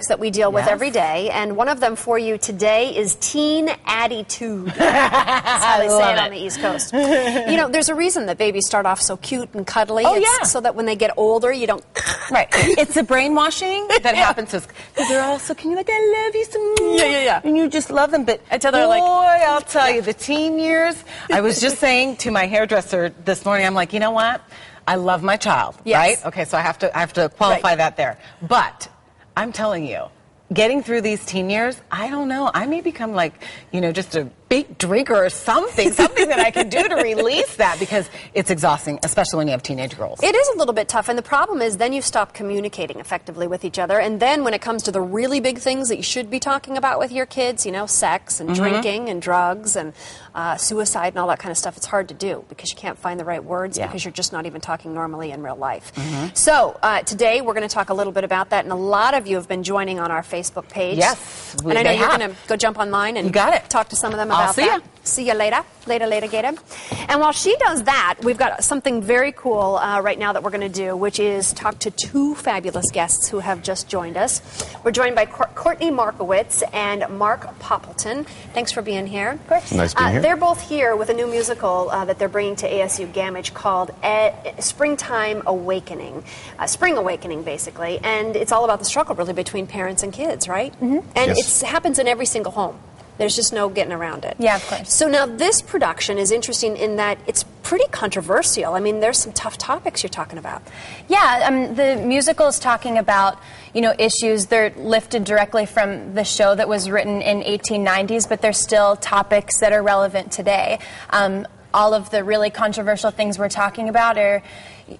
that we deal with every day, and one of them for you today is teen attitude. That's how they say it on the East Coast. You know, there's a reason that babies start off so cute and cuddly. It's so that when they get older, you don't... Right. It's the brainwashing that happens to us. Because they're all so cute, like, I love you so much. And you just love them, but until they're like... Boy, I'll tell you, the teen years, I was just saying to my hairdresser this morning, I'm like, you know what? I love my child, right? Okay, so I have to qualify that there. But... I'm telling you, getting through these teen years, I don't know. I may become like, you know, just a big drinker or something that I can do to release that, because it's exhausting, especially when you have teenage girls. It is a little bit tough, and the problem is then you stop communicating effectively with each other, and then when it comes to the really big things that you should be talking about with your kids, you know, sex and drinking and drugs and suicide and all that kind of stuff, it's hard to do because you can't find the right words because you're just not even talking normally in real life. So today we're going to talk a little bit about that, and a lot of you have been joining on our Facebook page. Yes, and I know you're going to go jump online and talk to some of them about that. See you later. Later, Gator. And while she does that, we've got something very cool right now that we're going to do, which is talk to two fabulous guests who have just joined us. We're joined by Courtney Markowitz and Mark Poppleton. Thanks for being here. Of course. Nice being here. They're both here with a new musical that they're bringing to ASU Gamage called Springtime Awakening. Spring Awakening, basically. And it's all about the struggle, really, between parents and kids, right? And it happens in every single home. There's just no getting around it. Yeah, of course. So now this production is interesting in that it's pretty controversial. I mean, there's some tough topics you're talking about. Yeah, the musical is talking about, you know, issues. They're lifted directly from the show that was written in 1890s, but they're still topics that are relevant today. All of the really controversial things we're talking about are,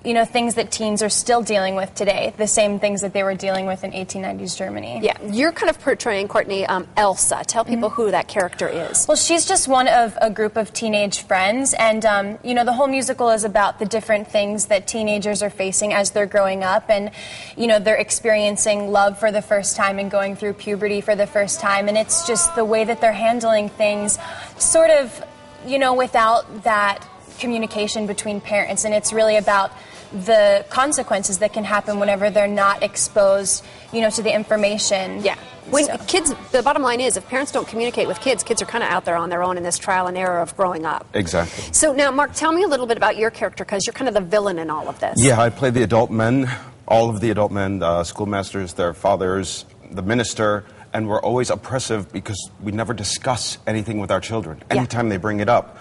you know, things that teens are still dealing with today, the same things that they were dealing with in 1890s Germany. Yeah, you're kind of portraying, Courtney, Elsa. Tell people who that character is. Well, she's just one of a group of teenage friends, and, you know, the whole musical is about the different things that teenagers are facing as they're growing up, and, you know, they're experiencing love for the first time and going through puberty for the first time, and it's just the way that they're handling things sort of, you know, without that communication between parents, and it's really about the consequences that can happen whenever they're not exposed, you know, to the information. Yeah. When kids, the bottom line is, if parents don't communicate with kids, kids are kind of out there on their own in this trial and error of growing up. Exactly. So now, Mark, tell me a little bit about your character, because you're kind of the villain in all of this. Yeah, I play the adult men, all of the adult men, schoolmasters, their fathers, the minister, and we're always oppressive because we never discuss anything with our children. Anytime they bring it up,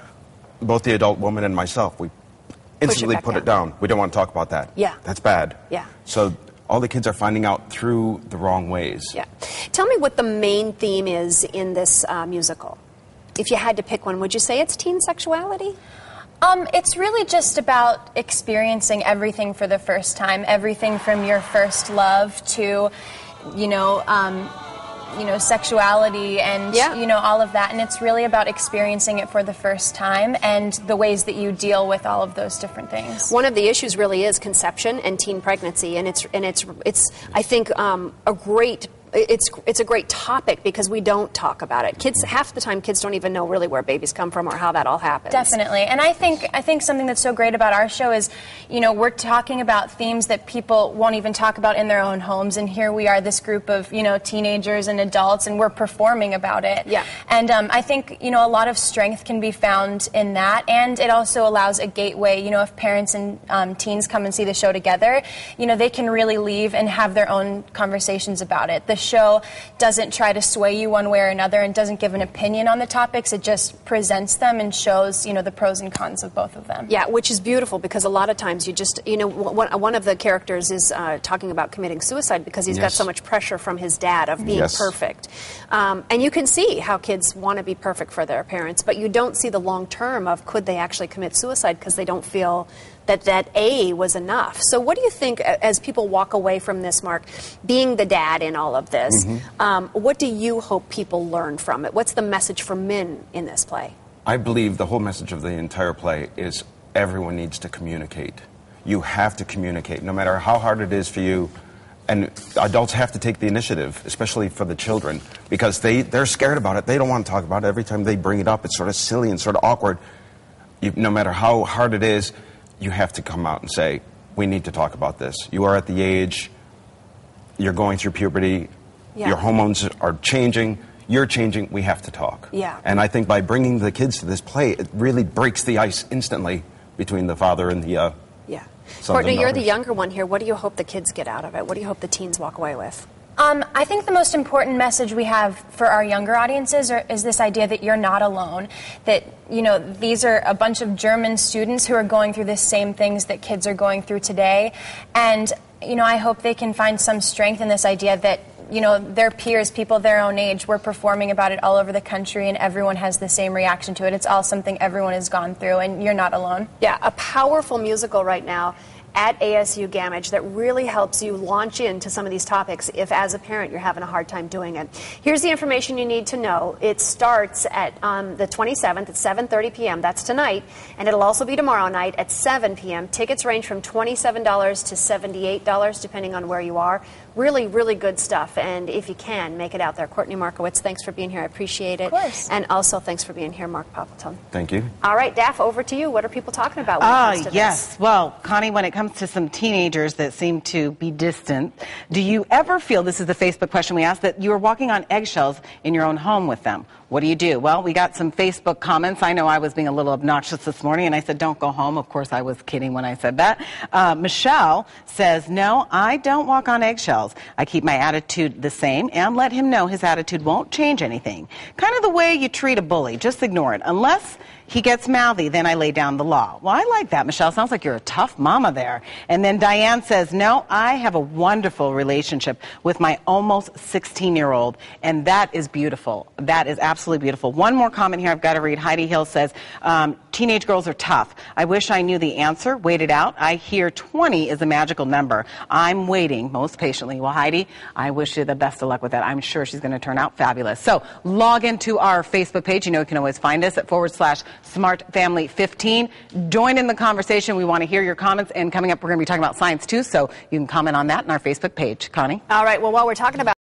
both the adult woman and myself, we instantly put it down. We don't want to talk about that. Yeah. That's bad. Yeah. So all the kids are finding out through the wrong ways. Yeah. Tell me what the main theme is in this musical. If you had to pick one, would you say it's teen sexuality? It's really just about experiencing everything for the first time, everything from your first love to, you know, sexuality and, you know, all of that. And it's really about experiencing it for the first time and the ways that you deal with all of those different things. One of the issues really is conception and teen pregnancy, and it's I think a great. It's a great topic because we don't talk about it. Kids, half the time, kids don't even know really where babies come from or how that all happens. Definitely, and I think something that's so great about our show is, you know, we're talking about themes that people won't even talk about in their own homes, and here we are, this group of, you know, teenagers and adults, and we're performing about it. Yeah. And I think, you know, a lot of strength can be found in that, and it also allows a gateway. You know, if parents and teens come and see the show together, you know, they can really leave and have their own conversations about it. The show doesn't try to sway you one way or another and doesn't give an opinion on the topics. It just presents them and shows, you know, the pros and cons of both of them. Yeah, which is beautiful because a lot of times you just, you know, one of the characters is talking about committing suicide because he's got so much pressure from his dad of being perfect. And you can see how kids want to be perfect for their parents, but you don't see the long term of could they actually commit suicide because they don't feel that A was enough. So what do you think, as people walk away from this, Mark, being the dad in all of this, what do you hope people learn from it? What's the message for men in this play? I believe the whole message of the entire play is everyone needs to communicate. You have to communicate, no matter how hard it is for you. And adults have to take the initiative, especially for the children, because they're scared about it. They don't want to talk about it. Every time they bring it up, it's sort of silly and sort of awkward. No matter how hard it is, you have to come out and say, we need to talk about this. You are at the age, you're going through puberty, Your hormones are changing. You're changing. We have to talk. Yeah. And I think by bringing the kids to this play, it really breaks the ice instantly between the father and the Courtney, you're the younger one here. What do you hope the kids get out of it? What do you hope the teens walk away with? I think the most important message we have for our younger audiences is this idea that you're not alone, that, you know, these are a bunch of German students who are going through the same things that kids are going through today. And, you know, I hope they can find some strength in this idea that, you know, their peers, people their own age, we're performing about it all over the country and everyone has the same reaction to it. It's all something everyone has gone through and you're not alone. Yeah, a powerful musical right now at ASU Gamage that really helps you launch into some of these topics if, as a parent, you're having a hard time doing it. Here's the information you need to know. It starts at the 27th at 7:30 p.m. That's tonight, and it'll also be tomorrow night at 7 p.m. Tickets range from $27 to $78, depending on where you are. Really, really good stuff, and if you can, make it out there. Courtney Markowitz, thanks for being here. I appreciate it. Of course. And also, thanks for being here, Mark Poppleton. Thank you. All right, Daff, over to you. What are people talking about when it comes to yes. this? Well, Connie, when it comes to some teenagers that seem to be distant, do you ever feel, this is the Facebook question we asked, that you are walking on eggshells in your own home with them? What do you do? Well, we got some Facebook comments. I know I was being a little obnoxious this morning, and I said, don't go home. Of course, I was kidding when I said that. Michelle says, no, I don't walk on eggshells. I keep my attitude the same and let him know his attitude won't change anything. Kind of the way you treat a bully. Just ignore it. Unless he gets mouthy, then I lay down the law. Well, I like that, Michelle. Sounds like you're a tough mama there. And then Diane says, no, I have a wonderful relationship with my almost 16-year-old, and that is beautiful. That is absolutely beautiful. One more comment here I've got to read. Heidi Hill says, teenage girls are tough. I wish I knew the answer. Wait it out. I hear 20 is a magical number. I'm waiting most patiently. Well, Heidi, I wish you the best of luck with that. I'm sure she's going to turn out fabulous. So log into our Facebook page. You know you can always find us at /SmartFamily15. Join in the conversation. We want to hear your comments. And coming up, we're going to be talking about science, too, so you can comment on that on our Facebook page. Connie? All right. Well, while we're talking about